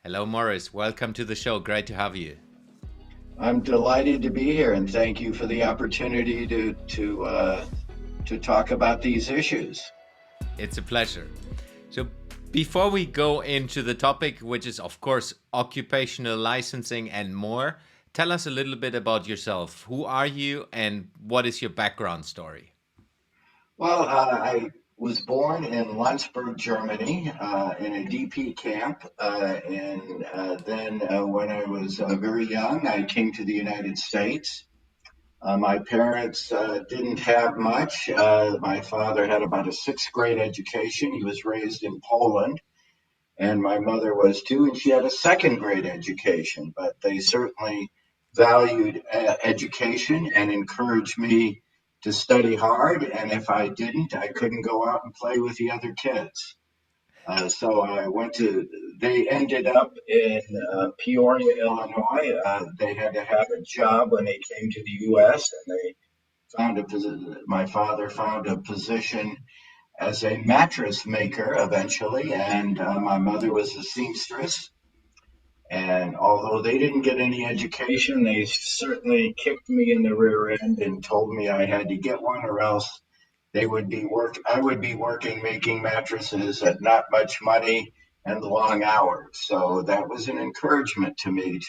Hello, Morris. Welcome to the show. Great to have you. I'm delighted to be here, and thank you for the opportunity to talk about these issues. It's a pleasure. So, before we go into the topic, which is, of course, occupational licensing and more, tell us a little bit about yourself. Who are you and what is your background story? Well, I was born in Landsberg, Germany, in a DP camp, and then when I was very young, I came to the United States. My parents didn't have much. My father had about a sixth grade education. He was raised in Poland, and my mother was too, and she had a second grade education. But they certainly valued education and encouraged me to study hard. And if I didn't, I couldn't go out and play with the other kids. So I went to, they ended up in Peoria, Illinois. They had to have a job when they came to the US, and they found a position. My father found a position as a mattress maker eventually, and my mother was a seamstress. And although they didn't get any education, they certainly kicked me in the rear end and told me I had to get one, or else I would be working making mattresses at not much money and long hours. So that was an encouragement to me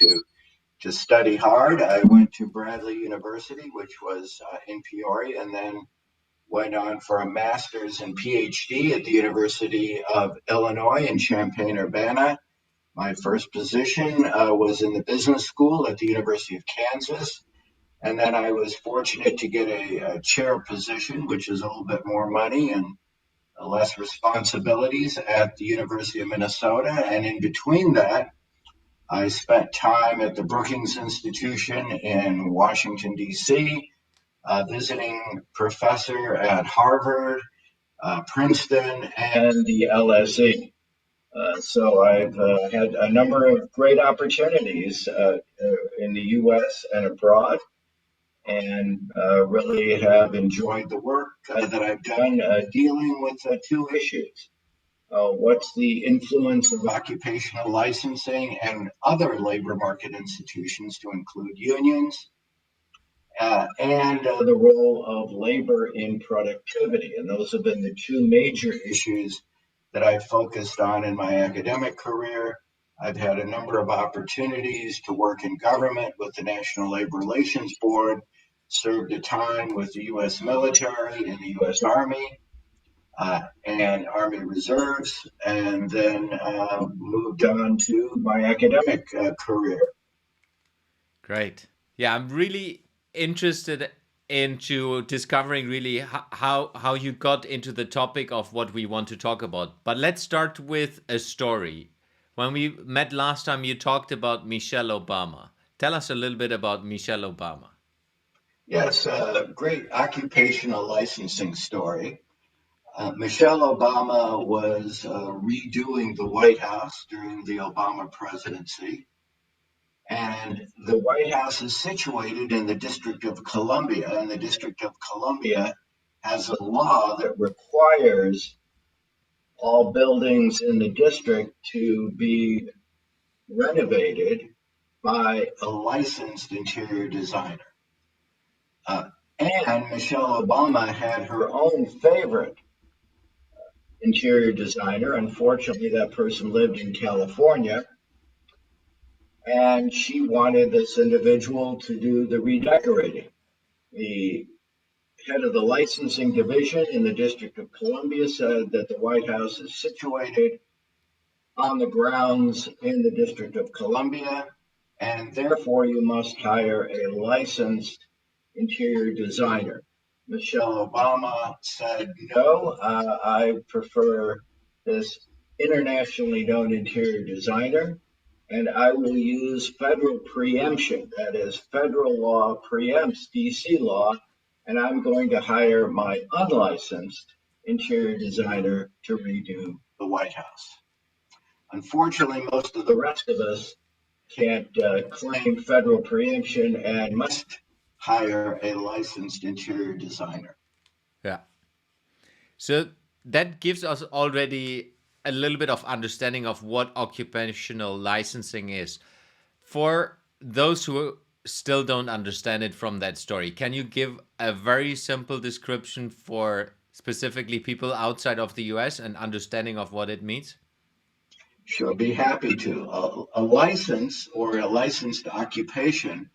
to study hard. I went to Bradley University, which was in Peoria, and then went on for a master's and PhD at the University of Illinois in Champaign-Urbana. My first position was in the business school at the University of Kansas. And then I was fortunate to get a chair position, which is a little bit more money and less responsibilities at the University of Minnesota. And in between that, I spent time at the Brookings Institution in Washington, D.C., visiting professor at Harvard, Princeton, and the LSE. So I've had a number of great opportunities in the U.S. and abroad, and really have enjoyed the work that I've done dealing with two issues. What's the influence of occupational licensing and other labor market institutions, to include unions, and the role of labor in productivity? And those have been the two major issues that I've focused on in my academic career. I've had a number of opportunities to work in government with the National Labor Relations Board, served a time with the U.S. military in the U.S. Army and Army Reserves, and then moved on to my academic career. Great. Yeah, I'm really interested into discovering really how you got into the topic of what we want to talk about. But let's start with a story. When we met last time, you talked about Michelle Obama. Tell us a little bit about Michelle Obama. Yes, great occupational licensing story. Michelle Obama was redoing the White House during the Obama presidency. And the White House is situated in the District of Columbia, and the District of Columbia has a law that requires all buildings in the district to be renovated by a licensed interior designer. And Michelle Obama had her own favorite interior designer. Unfortunately, that person lived in California, and she wanted this individual to do the redecorating. The head of the licensing division in the District of Columbia said that the White House is situated on the grounds in the District of Columbia, and therefore you must hire a licensed interior designer. Michelle Obama said, no, I prefer this internationally known interior designer, and I will use federal preemption. That is, federal law preempts DC law, and I'm going to hire my unlicensed interior designer to redo the White House. Unfortunately, most of the rest of us can't claim federal preemption and must hire a licensed interior designer. Yeah. So that gives us already a little bit of understanding of what occupational licensing is. For those who still don't understand it from that story, can you give a very simple description for specifically people outside of the US and understanding of what it means? Sure, be happy to. A license or a licensed occupation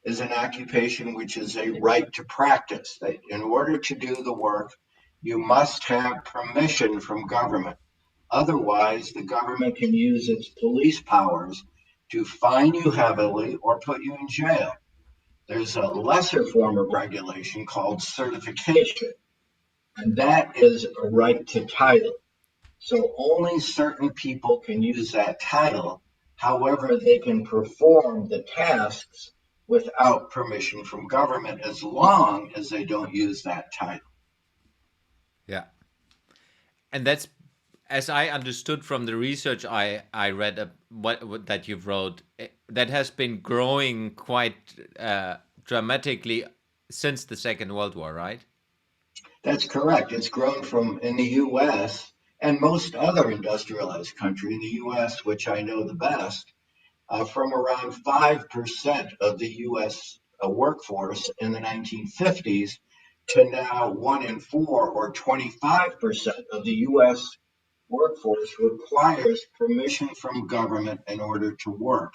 is an occupation which is a right to practice. That in order to do the work, you must have permission from government. Otherwise, the government can use its police powers to fine you heavily or put you in jail. There's a lesser form of regulation called certification, and that is a right to title. So only certain people can use that title. However, they can perform the tasks without permission from government as long as they don't use that title. Yeah. And that's, as I understood from the research I read, what that you've wrote, that has been growing quite dramatically since the Second World War, right? That's correct. It's grown from in the US and most other industrialized country in the US, which I know the best, from around 5% of the US workforce in the 1950s to now 1 in 4 or 25% of the US workforce requires permission from government in order to work.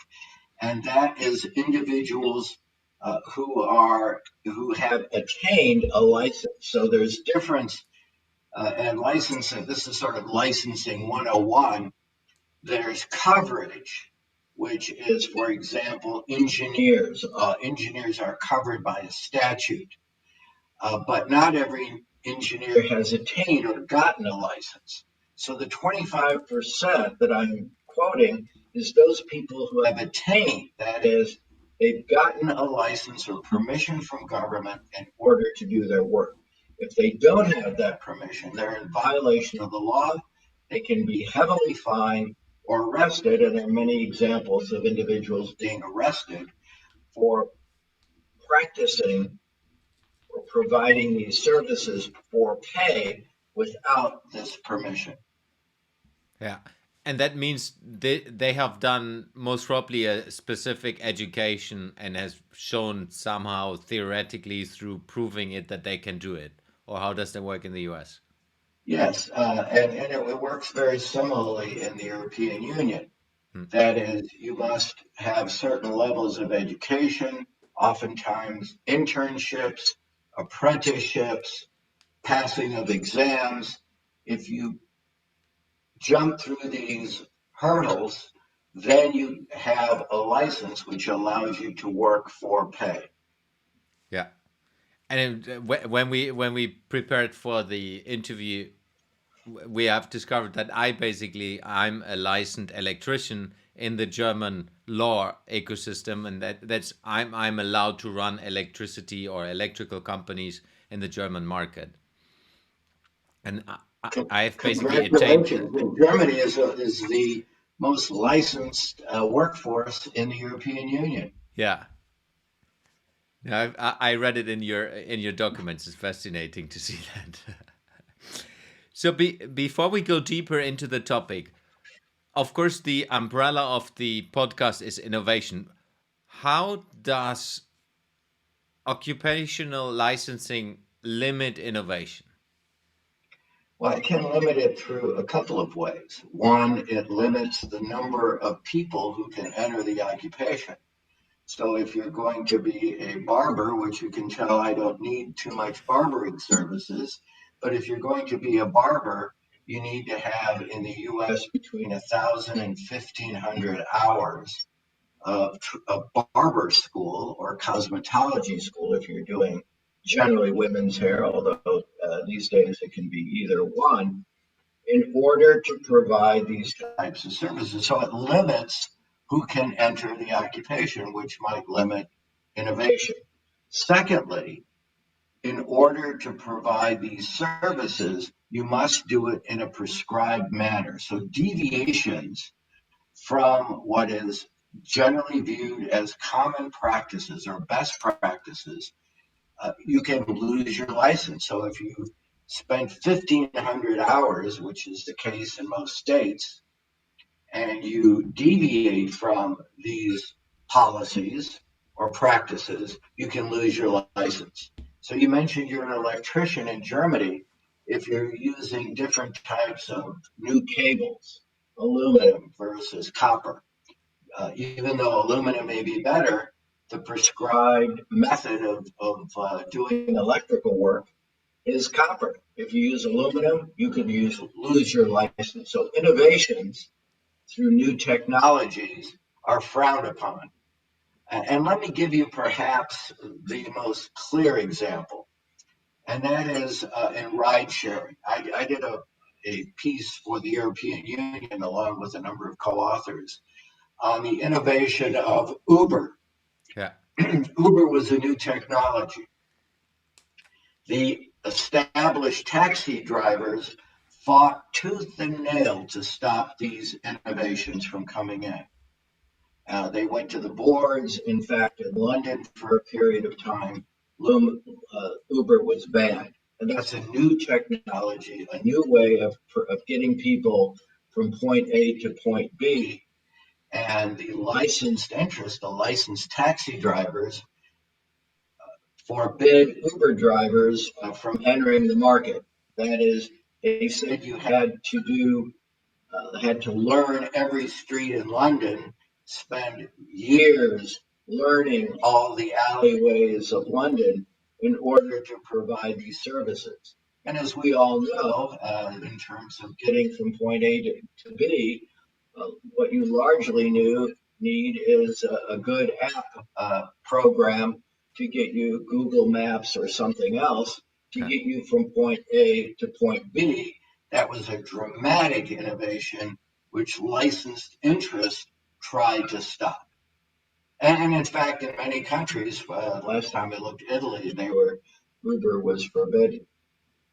And that is individuals who have attained a license. So there's difference and licensing. This is sort of licensing 101. There's coverage, which is, for example, engineers. Engineers are covered by a statute, but not every engineer has attained or gotten a license. So the 25% that I'm quoting is those people who have attained, that is, they've gotten a license or permission from government in order to do their work. If they don't have that permission, they're in violation of the law. They can be heavily fined or arrested, and there are many examples of individuals being arrested for practicing or providing these services for pay without this permission. Yeah. And that means they have done most probably a specific education and has shown somehow theoretically through proving it that they can do it. Or how does that work in the US? Yes, and it works very similarly in the European Union. Hmm. That is, you must have certain levels of education, oftentimes internships, apprenticeships, passing of exams. If you jump through these hurdles, then you have a license which allows you to work for pay. Yeah. And when we prepared for the interview, we have discovered that I'm a licensed electrician in the German law ecosystem, and that's I'm allowed to run electricity or electrical companies in the German market, and I've basically attained. Congratulations. Germany is the most licensed workforce in the European Union. Yeah. Yeah, I read it in your documents. It's fascinating to see that. So before we go deeper into the topic, of course, the umbrella of the podcast is innovation. How does occupational licensing limit innovation? Well, it can limit it through a couple of ways. One, it limits the number of people who can enter the occupation. So if you're going to be a barber, which you can tell I don't need too much barbering services, but if you're going to be a barber, you need to have in the US between 1,000 and 1,500 hours of a barber school or cosmetology school if you're doing generally women's hair, although these days it can be either one, in order to provide these types of services. So it limits who can enter the occupation, which might limit innovation. Secondly, in order to provide these services, you must do it in a prescribed manner. So deviations from what is generally viewed as common practices or best practices, you can lose your license. So if you spend 1,500 hours, which is the case in most states, and you deviate from these policies or practices, you can lose your license. So you mentioned you're an electrician in Germany. If you're using different types of new cables, aluminum versus copper, even though aluminum may be better, the prescribed method of doing electrical work is copper. If you use aluminum, you could lose your license. So innovations through new technologies are frowned upon. And let me give you perhaps the most clear example, and that is in ride sharing. I did a piece for the European Union along with a number of co-authors on the innovation of Uber. Yeah. Uber was a new technology. The established taxi drivers fought tooth and nail to stop these innovations from coming in. They went to the boards. In fact, in London for a period of time, Uber was banned. And that's a new technology, a new way of getting people from point A to point B. And the licensed interest, the licensed taxi drivers, forbid Uber drivers from entering the market. That is, they said you had to learn every street in London, spend years learning all the alleyways of London in order to provide these services. And as we all know, in terms of getting from point A to B, what you largely need is a good app program to get you Google Maps or something else to Yeah. get you from point A to point B. That was a dramatic innovation which licensed interests tried to stop. And in fact, in many countries, last time I looked at Italy, Uber was forbidden.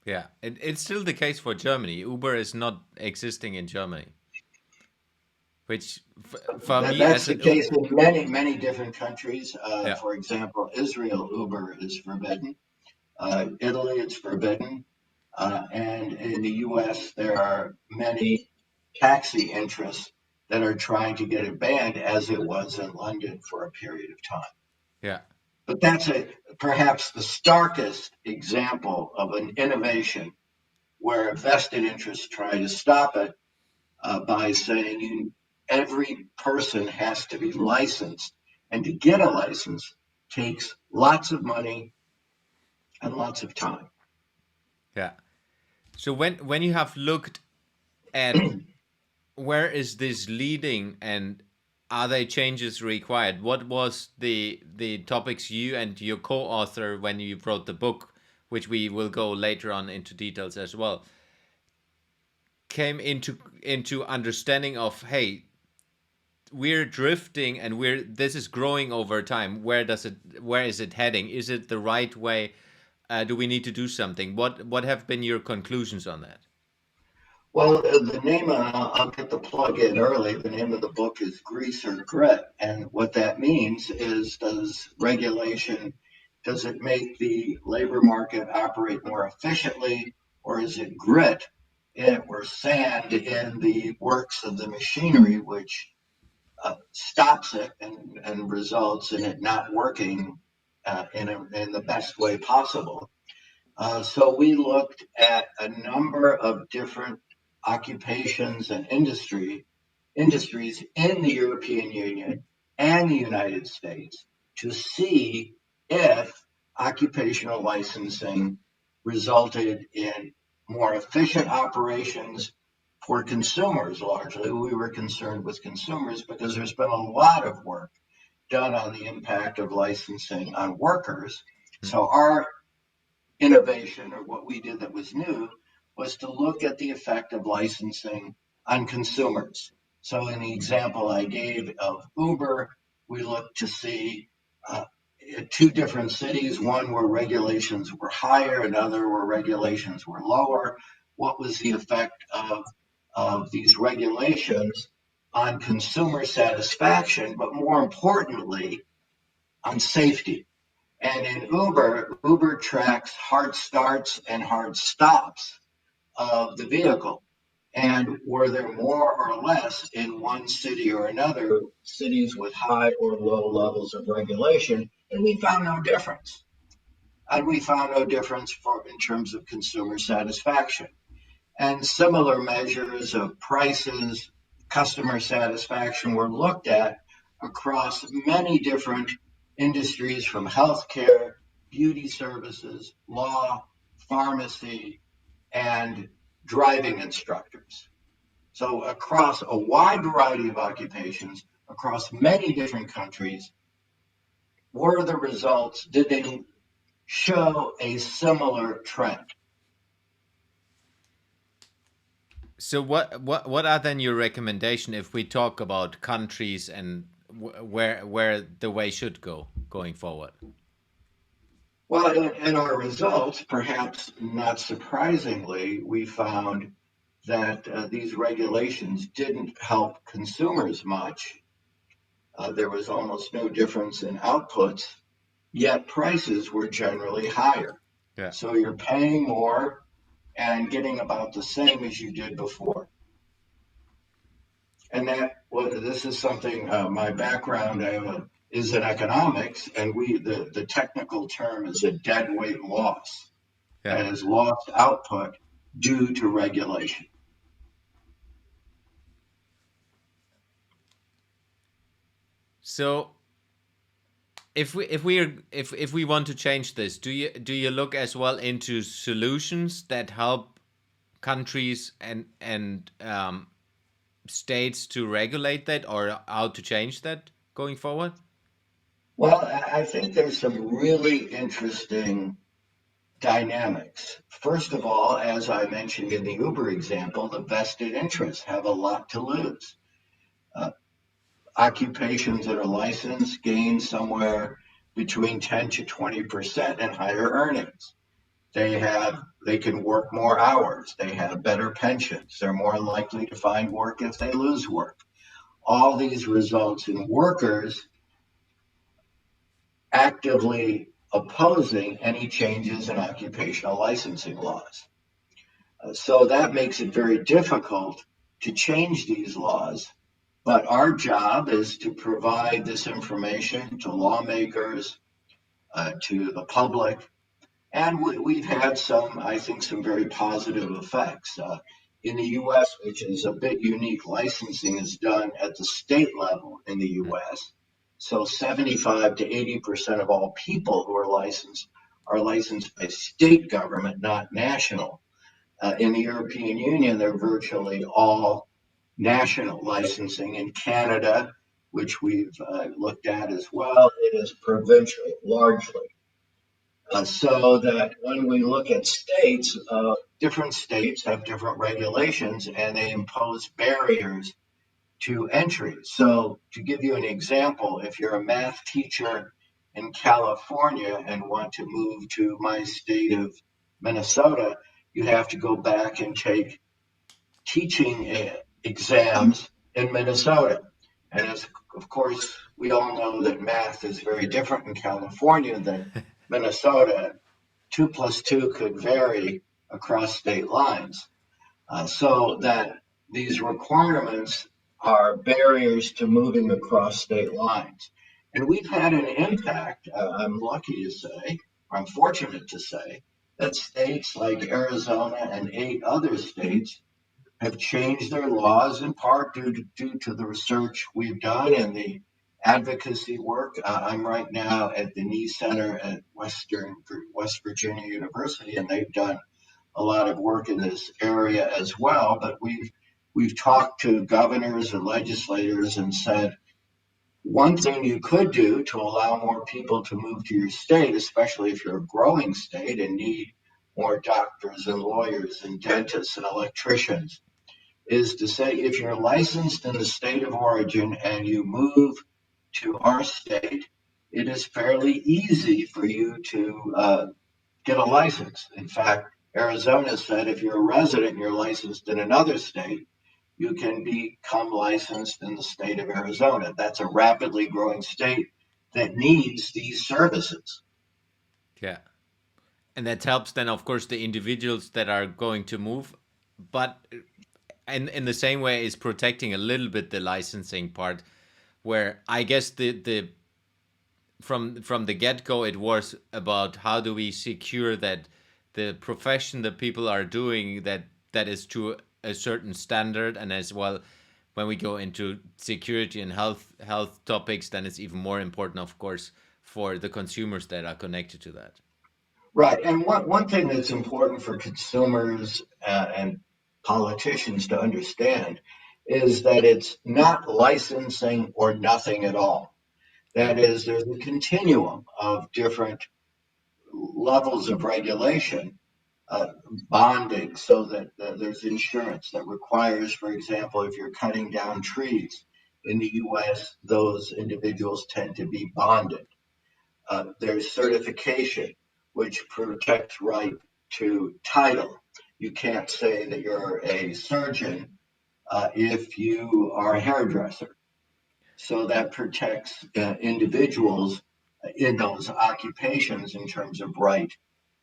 Yeah. It's still the case for Germany. Uber is not existing in Germany, which for me That's as the an case in many, many different countries. yeah. For example, Israel, Uber is forbidden. Italy, it's forbidden. And in the US, there are many taxi interests that are trying to get it banned, as it was in London for a period of time. Yeah. But that's perhaps the starkest example of an innovation where a vested interests try to stop it by saying every person has to be licensed. And to get a license takes lots of money and lots of time. Yeah. So when you have looked at where is this leading and are there changes required? What was the topics you and your co-author when you wrote the book, which we will go later on into details as well, came into understanding of, hey, we're drifting and we're this is growing over time. Where is it heading? Is it the right way? Do we need to do something? What have been your conclusions on that? Well, the name, I'll get the plug in early. The name of the book is Grease or Grit. And what that means is does it make the labor market operate more efficiently, or is it grit or sand in the works of the machinery, which stops it and results in it not working in the best way possible? So we looked at a number of different occupations and industries in the European Union and the United States to see if occupational licensing resulted in more efficient operations for consumers. Largely, we were concerned with consumers because there's been a lot of work done on the impact of licensing on workers. Hmm. So our innovation, or what we did that was new, was to look at the effect of licensing on consumers. So in the example I gave of Uber, we looked to see uh, two different cities, one where regulations were higher, another where regulations were lower. What was the effect of these regulations on consumer satisfaction, but more importantly, on safety? And in Uber tracks hard starts and hard stops of the vehicle. And were there more or less in one city or another, cities with high or low levels of regulation? And we found no difference. And we found no difference in terms of consumer satisfaction. And similar measures of prices, customer satisfaction were looked at across many different industries from healthcare, beauty services, law, pharmacy, and driving instructors. So across a wide variety of occupations, across many different countries, were the results, did they show a similar trend? So what are then your recommendation if we talk about countries and where the way should go going forward? Well, in our results, perhaps not surprisingly, we found that these regulations didn't help consumers much. There was almost no difference in outputs, yet prices were generally higher. Yeah. So you're paying more and getting about the same as you did before. And this is something, my background is in economics, and the technical term is a deadweight loss. Yeah. That is lost output due to regulation. So if we want to change this, do you look as well into solutions that help countries and states to regulate that or how to change that going forward? Well, I think there's some really interesting dynamics. First of all, as I mentioned in the Uber example, the vested interests have a lot to lose. Uh, Occupations that are licensed gain somewhere between 10 to 20% in higher earnings. They can work more hours, they have better pensions, they're more likely to find work if they lose work. All these results in workers actively opposing any changes in occupational licensing laws. So that makes it very difficult to change these laws. But our job is to provide this information to lawmakers, to the public, and we've had I think, some very positive effects. In the US, which is a bit unique, licensing is done at the state level in the US. So 75 to 80% of all people who are licensed by state government, not national. In the European Union, they're virtually all national licensing. In Canada, which we've looked at as well, it is provincial largely. So that when we look at states, different states have different regulations and they impose barriers to entry. So, to give you an example, if you're a math teacher in California and want to move to my state of Minnesota, you have to go back and take teaching exams in Minnesota. And of course, we all know that math is very different in California than Minnesota. 2 plus 2 could vary across state lines. So that these requirements are barriers to moving across state lines. And we've had an impact, I'm lucky to say, or I'm fortunate to say, that states like Arizona and 8 other states have changed their laws in part due to the research we've done and the advocacy work. I'm right now at the Knee Center at West Virginia University, and they've done a lot of work in this area as well. But we've talked to governors and legislators and said one thing you could do to allow more people to move to your state, especially if you're a growing state and need more doctors and lawyers and dentists and electricians, is to say if you're licensed in the state of origin and you move to our state, it is fairly easy for you to get a license. In fact, Arizona said if you're a resident and you're licensed in another state, you can become licensed in the state of Arizona. That's a rapidly growing state that needs these services. Yeah. And that helps then, of course, the individuals that are going to move. But in the same way is protecting a little bit the licensing part, where I guess the from the get go it was about how do we secure that the profession that people are doing that is to a certain standard, and as well when we go into security and health topics, then it's even more important, of course, for the consumers that are connected to that. Right. And one thing that's important for consumers and politicians to understand is that it's not licensing or nothing at all. Yeah. That is, there's a continuum of different levels of regulation, uh, bonding, so that there's insurance that requires, for example, if you're cutting down trees in the US, those individuals tend to be bonded. There's certification, which protects right to title. You can't say that you're a surgeon if you are a hairdresser. So that protects individuals in those occupations in terms of right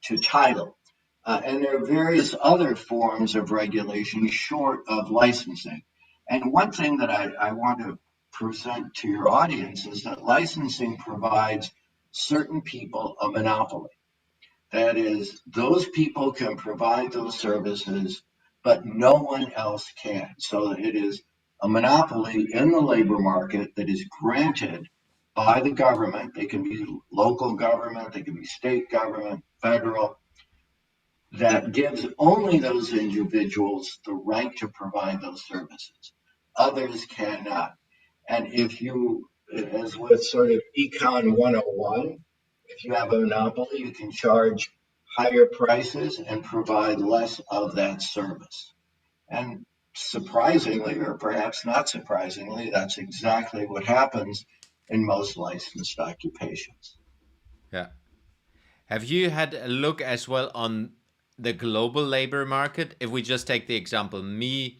to title. And there are various other forms of regulation short of licensing. And one thing that I want to present to your audience is that licensing provides certain people a monopoly. That is, those people can provide those services, but no one else can. So it is a monopoly in the labor market that is granted by the government. They can be local government, they can be state government, federal, that gives only those individuals the right to provide those services. Others cannot. And if you, as with sort of Econ 101, if you have a monopoly, you can charge higher prices and provide less of that service. And surprisingly, or perhaps not surprisingly, that's exactly what happens in most licensed occupations. Yeah. Have you had a look as well on the global labor market? If we just take the example, me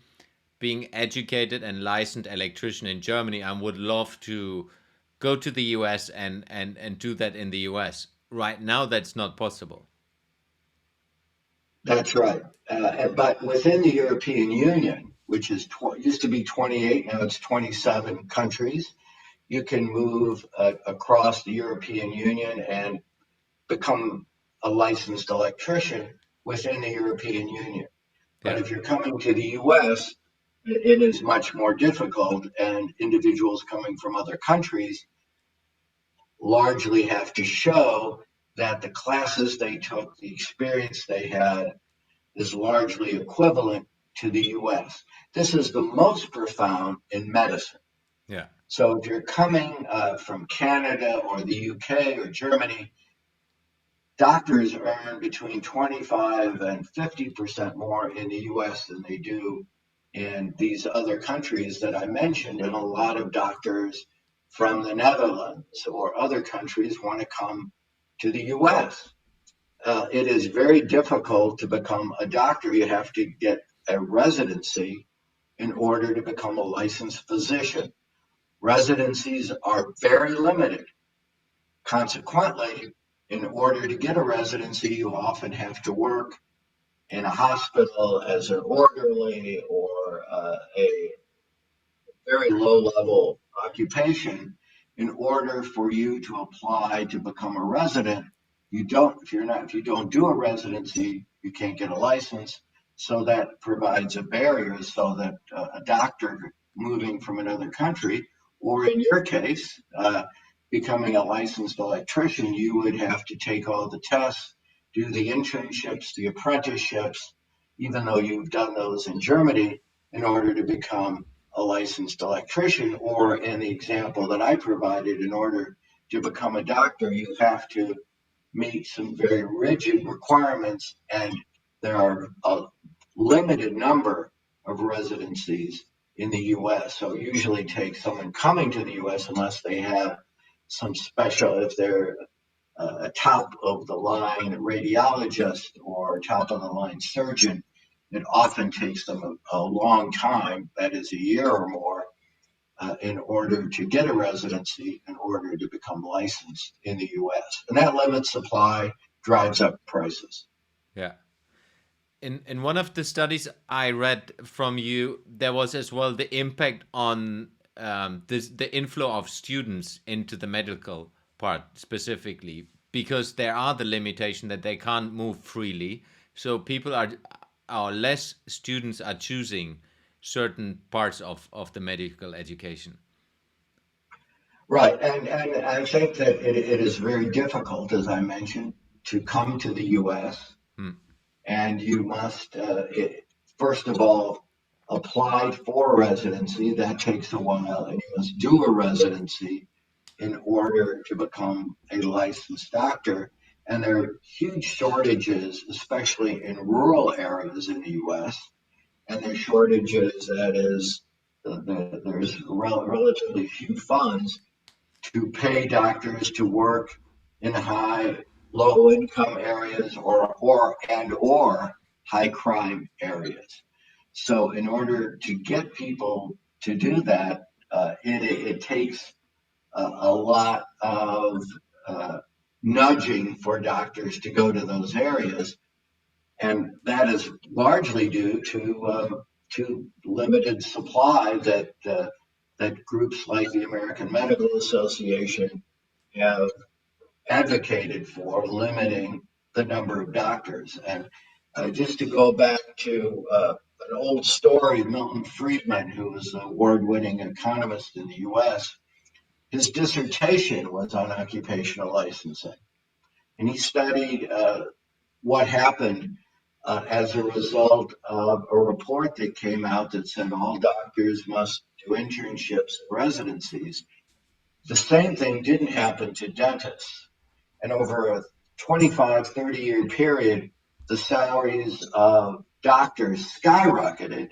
being educated and licensed electrician in Germany, I would love to go to the US and do that in the US. Right now, that's not possible. That's right. But within the European Union, which is used to be 28, now it's 27 countries, you can move across the European Union and become a licensed electrician within the European Union. But Yeah. if you're coming to the US, it is much more difficult, and individuals coming from other countries largely have to show that the classes they took, the experience they had, is largely equivalent to the US. This is the most profound in medicine. Yeah. So if you're coming from Canada or the UK or Germany, doctors earn between 25 and 50% more in the US than they do in these other countries that I mentioned. And a lot of doctors from the Netherlands or other countries want to come to the US. It is very difficult to become a doctor. You have to get a residency in order to become a licensed physician. Residencies are very limited. Consequently, in order to get a residency, you often have to work in a hospital as an orderly or a very low level occupation. In order for you to apply to become a resident, if you don't do a residency, you can't get a license. So that provides a barrier so that a doctor moving from another country, or in your case, becoming a licensed electrician, you would have to take all the tests, do the internships, the apprenticeships, even though you've done those in Germany, in order to become a licensed electrician. Or in the example that I provided, in order to become a doctor, you have to meet some very rigid requirements, and there are a limited number of residencies in the US. So it usually takes someone coming to the US, unless they have some special, if they're a top of the line radiologist or top of the line surgeon, it often takes them a long time, that is a year or more, in order to get a residency, in order to become licensed in the US. And that limits supply drives up prices. Yeah. In one of the studies I read from you, there was as well the impact on the inflow of students into the medical part specifically, because there are the limitation that they can't move freely. So people are less students are choosing certain parts of the medical education. Right, and I think that it is very difficult, as I mentioned, to come to the U.S. Hmm. and you must, first of all, apply for residency. That takes a while, and you must do a residency in order to become a licensed doctor. And there are huge shortages, especially in rural areas in the U.S. And there's shortages that is, there's relatively few funds to pay doctors to work in low income areas or high crime areas. So in order to get people to do that, it takes a lot of uh, nudging for doctors to go to those areas, and that is largely due to limited supply that groups like the American Medical Association have advocated for limiting the number of doctors. And just to go back to an old story, Milton Friedman, who was an award-winning economist in the U.S., his dissertation was on occupational licensing, and he studied what happened as a result of a report that came out that said all doctors must do internships and residencies. The same thing didn't happen to dentists. And over a 25, 30-year period, the salaries of doctors skyrocketed,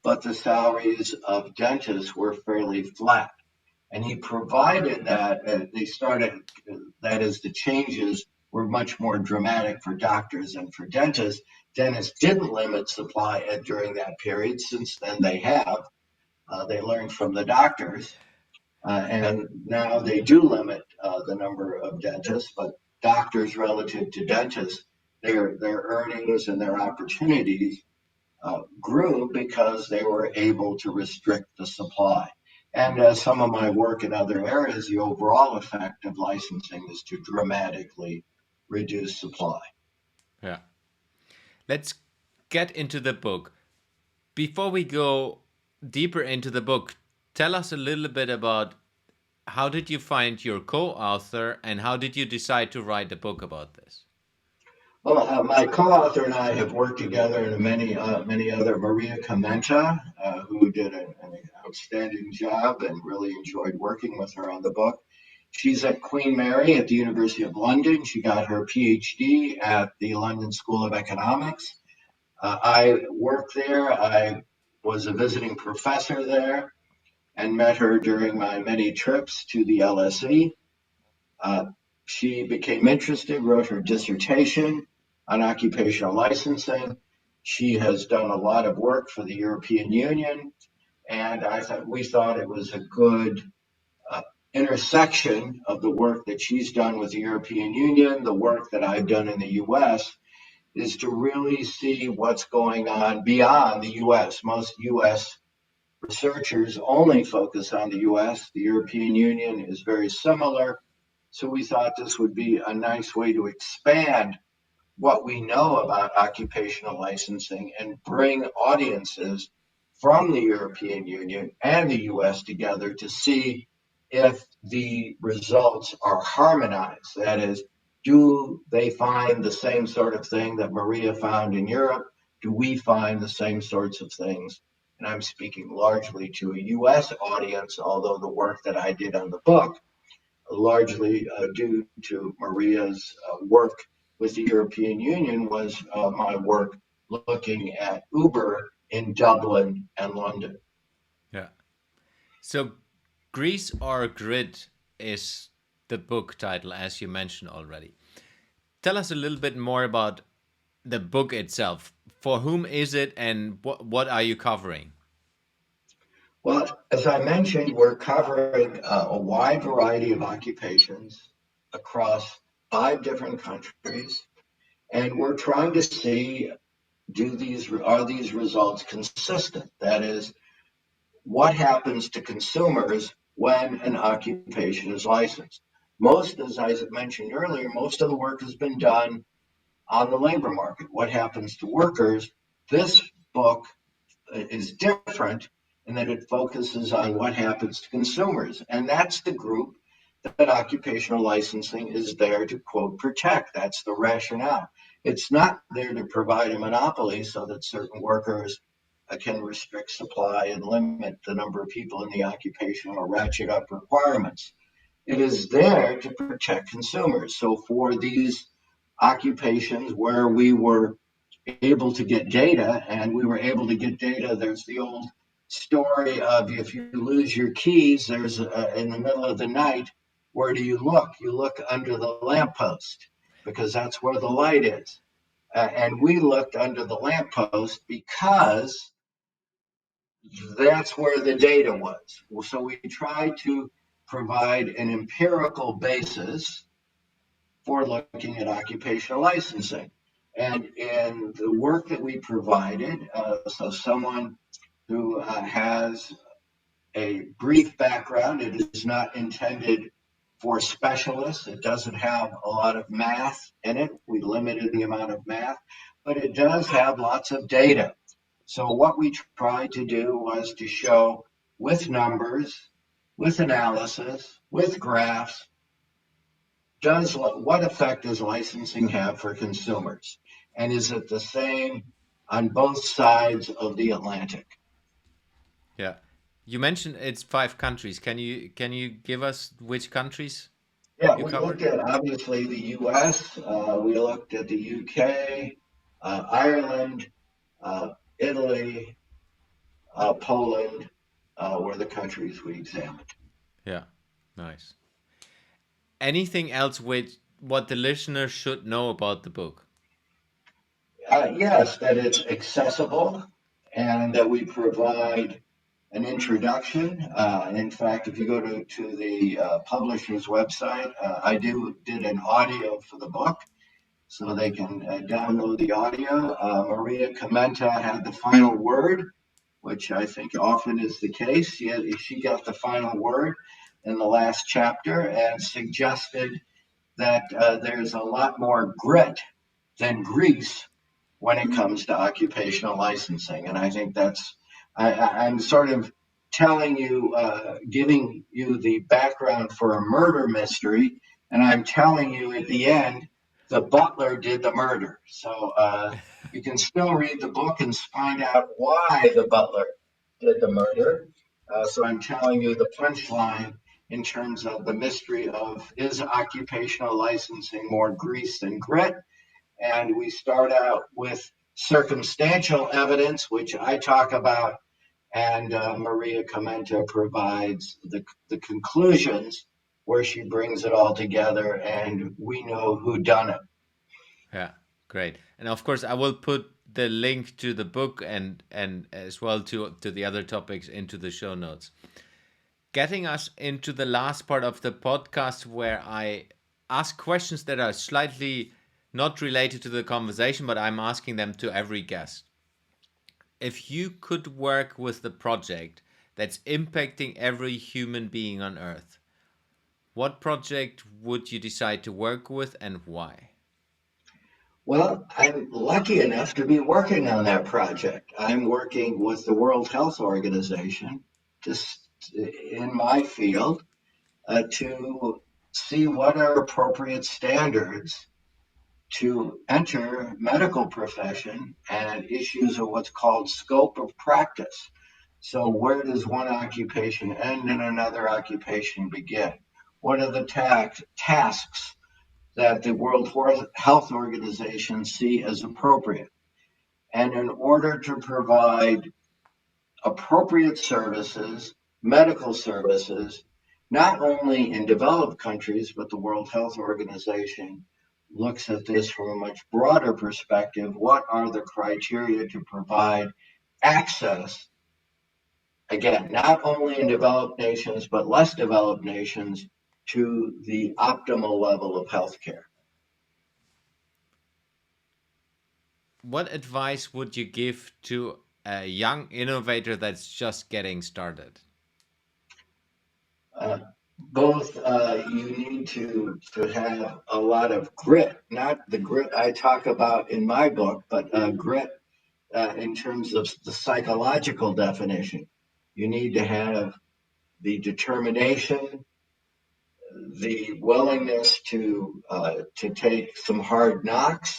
but the salaries of dentists were fairly flat. And he provided that they started, that is, the changes were much more dramatic for doctors than for dentists. Dentists didn't limit supply during that period. Since then, they have. They learned from the doctors, and now they do limit the number of dentists. But doctors, relative to dentists, their earnings and their opportunities grew because they were able to restrict the supply. And as some of my work in other areas, the overall effect of licensing is to dramatically reduce supply. Yeah. Let's get into the book. Before we go deeper into the book, tell us a little bit about how did you find your co-author and how did you decide to write a book about this? Well, my co-author and I have worked together in many other. Maria Comenta, who did an outstanding job, and really enjoyed working with her on the book. She's at Queen Mary at the University of London. She got her PhD at the London School of Economics. I worked there. I was a visiting professor there and met her during my many trips to the LSE. Uh, she became interested, wrote her dissertation on occupational licensing. She has done a lot of work for the European Union, and we thought it was a good uh, intersection of the work that she's done with the European Union, the work that I've done in the U.S., is to really see what's going on beyond the U.S. Most U.S. researchers only focus on the U.S. The European Union is very similar. So we thought this would be a nice way to expand what we know about occupational licensing and bring audiences from the European Union and the US together to see if the results are harmonized. That is, do they find the same sort of thing that Maria found in Europe? Do we find the same sorts of things? And I'm speaking largely to a US audience, although the work that I did on the book largely due to Maria's work with the European Union was my work looking at Uber in Dublin and London. Yeah. So, Grease or Grid is the book title, as you mentioned already. Tell us a little bit more about the book itself. For whom is it and what are you covering? Well, as I mentioned, we're covering a wide variety of occupations across 5 different countries. And we're trying to see, are these results consistent? That is, what happens to consumers when an occupation is licensed? Most, as I mentioned earlier, most of the work has been done on the labor market. What happens to workers? This book is different in that it focuses on what happens to consumers. And that's the group that occupational licensing is there to, quote, protect. That's the rationale. It's not there to provide a monopoly so that certain workers can restrict supply and limit the number of people in the occupation or ratchet up requirements. It is there to protect consumers. So for these occupations where we were able to get data, and we were able to get data. There's the old story of if you lose your keys, there's in the middle of the night, where do you look? You look under the lamppost because that's where the light is. And we looked under the lamppost because that's where the data was. So we tried to provide an empirical basis for looking at occupational licensing. And in the work that we provided, so someone who has a brief background, it is not intended for specialists. It doesn't have a lot of math in it. We limited the amount of math, but it does have lots of data. So what we tried to do was to show with numbers, with analysis, with graphs, what effect does licensing have for consumers? And is it the same on both sides of the Atlantic? Yeah. You mentioned it's 5 countries. Can you give us which countries Yeah, you we covered? looked at obviously the US, we looked at the UK, Ireland, Italy, Poland were the countries we examined. Yeah. Nice. Anything else with what the listener should know about the book? Yes, that it's accessible and that we provide an introduction. In fact, if you go to the publisher's website, did an audio for the book so they can download the audio. Maria Commenta had the final word, which I think often is the case. She got the final word in the last chapter and suggested that there's a lot more grit than grease when it comes to occupational licensing. And I think I'm sort of telling you, giving you the background for a murder mystery, and I'm telling you at the end, the butler did the murder. So you can still read the book and find out why the butler did the murder. So I'm telling you the punchline in terms of the mystery of is occupational licensing more grease than grit? And we start out with circumstantial evidence, which I talk about, and Maria Commenta provides the conclusions where she brings it all together, and we know who done it. Yeah, great. And of course, I will put the link to the book and as well to the other topics into the show notes. Getting us into the last part of the podcast where I ask questions that are slightly not related to the conversation, but I'm asking them to every guest. If you could work with the project that's impacting every human being on Earth, what project would you decide to work with and why? Well, I'm lucky enough to be working on that project. I'm working with the World Health Organization, just in my field, to see what are appropriate standards to enter medical profession and issues of what's called scope of practice. So where does one occupation end and another occupation begin? What are the tasks that the World Health Organization see as appropriate? And in order to provide appropriate services, medical services, not only in developed countries, but the World Health Organization looks at this from a much broader perspective. What are the criteria to provide access, again, not only in developed nations, but less developed nations, to the optimal level of healthcare? what advice would you give to a young innovator that's just getting started? Uh, Both you need to have a lot of grit, not the grit I talk about in my book, but grit in terms of the psychological definition. You need to have the determination, the willingness to take some hard knocks.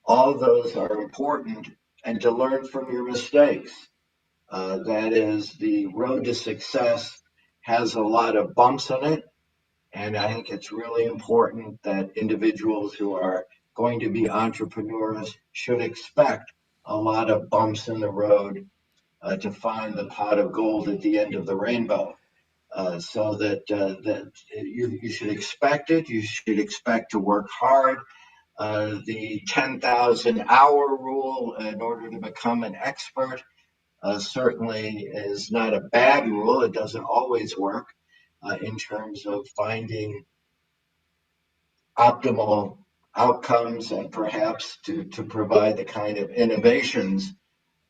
All those are important, and to learn from your mistakes. That is, the road to success has a lot of bumps in it, and I think it's really important that individuals who are going to be entrepreneurs should expect a lot of bumps in the road to find the pot of gold at the end of the rainbow. So that you should expect it. You should expect to work hard. The 10,000 hour rule in order to become an expert certainly is not a bad rule. It doesn't always work in terms of finding optimal outcomes and perhaps to provide the kind of innovations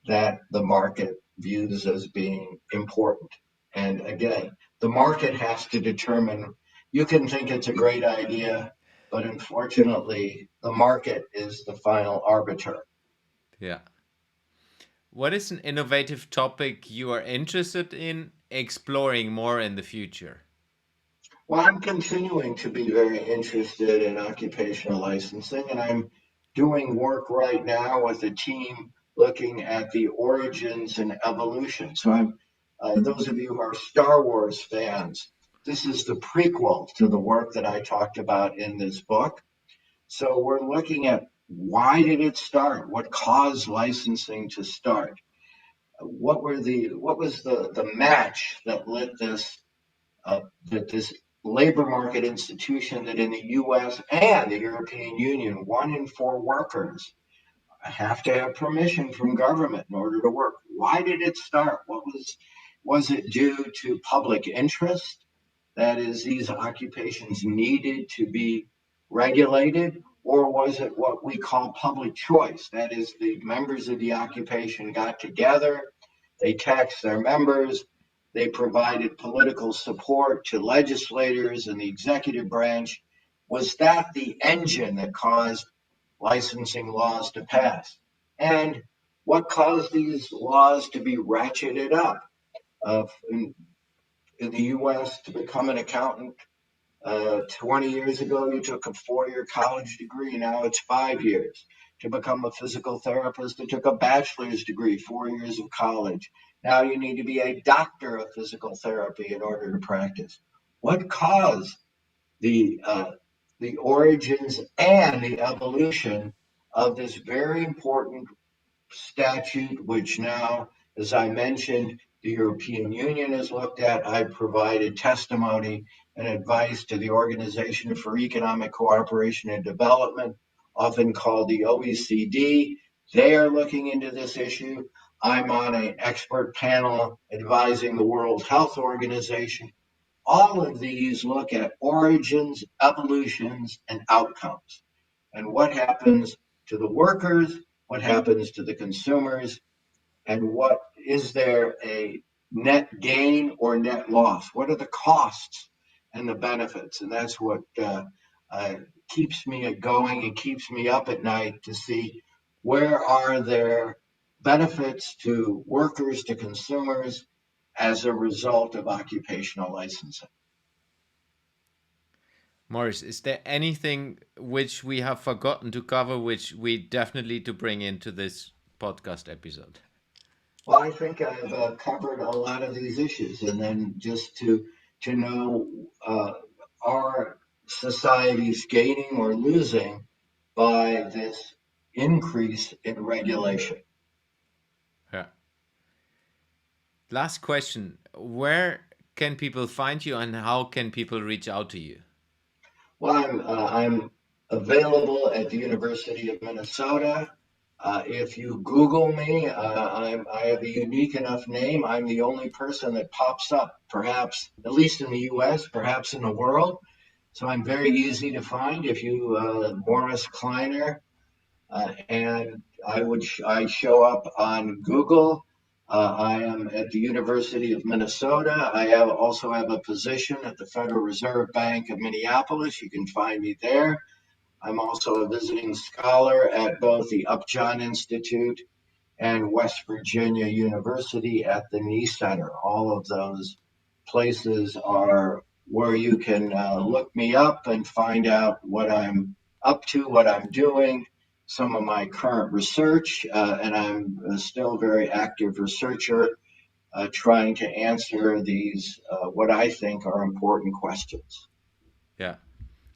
that the market views as being important. And again, the market has to determine, you can think it's a great idea, but unfortunately, the market is the final arbiter. Yeah. What is an innovative topic you are interested in exploring more in the future? Well, I'm continuing to be very interested in occupational licensing, and I'm doing work right now with a team looking at the origins and evolution. So, those of you who are Star Wars fans, this is the prequel to the work that I talked about in this book. So, we're looking at why did it start? What caused licensing to start? What was the match that lit that this labor market institution that in the US and the European Union, 1 in 4 workers have to have permission from government in order to work. Why did it start? Was it due to public interest? That is, these occupations needed to be regulated, or was it what we call public choice? That is, the members of the occupation got together, they taxed their members, they provided political support to legislators and the executive branch. Was that the engine that caused licensing laws to pass? And what caused these laws to be ratcheted up? In the US, to become an accountant, 20 years ago, you took a 4 year college degree. Now it's 5 years. To become a physical therapist, it took a bachelor's degree, 4 years of college. Now you need to be a doctor of physical therapy in order to practice. What caused the the origins and the evolution of this very important statute, which now, as I mentioned, the European Union has looked at? I provided testimony and advice to the Organization for Economic Cooperation and Development, often called the OECD. They are looking into this issue. I'm on an expert panel advising the World Health Organization. All of these look at origins, evolutions, and outcomes, and what happens to the workers, what happens to the consumers, and what is there a net gain or net loss? What are the costs and the benefits? And that's what uh, keeps me going and keeps me up at night to see where are there benefits to workers, to consumers as a result of occupational licensing. Morris, is there anything which we have forgotten to cover, which we definitely to bring into this podcast episode? Well, I think I've covered a lot of these issues, and then just to know are societies gaining or losing by this increase in regulation? Yeah. Last question. Where can people find you and how can people reach out to you? Well, I'm available at the University of Minnesota. If you Google me, I have a unique enough name. I'm the only person that pops up, perhaps, at least in the US, perhaps in the world. So I'm very easy to find if you, Morris Kleiner. And I show up on Google. I am at the University of Minnesota. I also have a position at the Federal Reserve Bank of Minneapolis. You can find me there. I'm also a visiting scholar at both the Upjohn Institute and West Virginia University at the Knee Center. All of those places are where you can look me up and find out what I'm up to, what I'm doing, some of my current research, and I'm still a very active researcher trying to answer these, what I think are important questions. Yeah.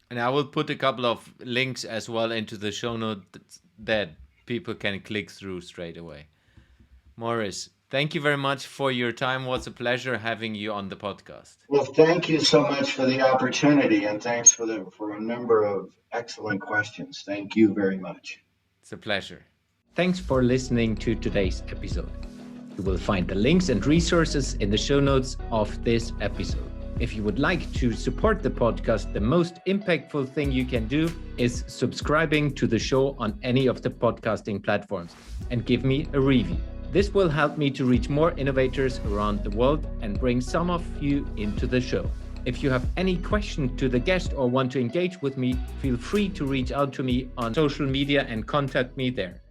And I will put a couple of links as well into the show notes that people can click through straight away. Morris, thank you very much for your time. It was a pleasure having you on the podcast. Well, thank you so much for the opportunity, and thanks for a number of excellent questions. Thank you very much. It's a pleasure. Thanks for listening to today's episode. You will find the links and resources in the show notes of this episode. If you would like to support the podcast, the most impactful thing you can do is subscribing to the show on any of the podcasting platforms and give me a review. This will help me to reach more innovators around the world and bring some of you into the show. If you have any question to the guest or want to engage with me, feel free to reach out to me on social media and contact me there.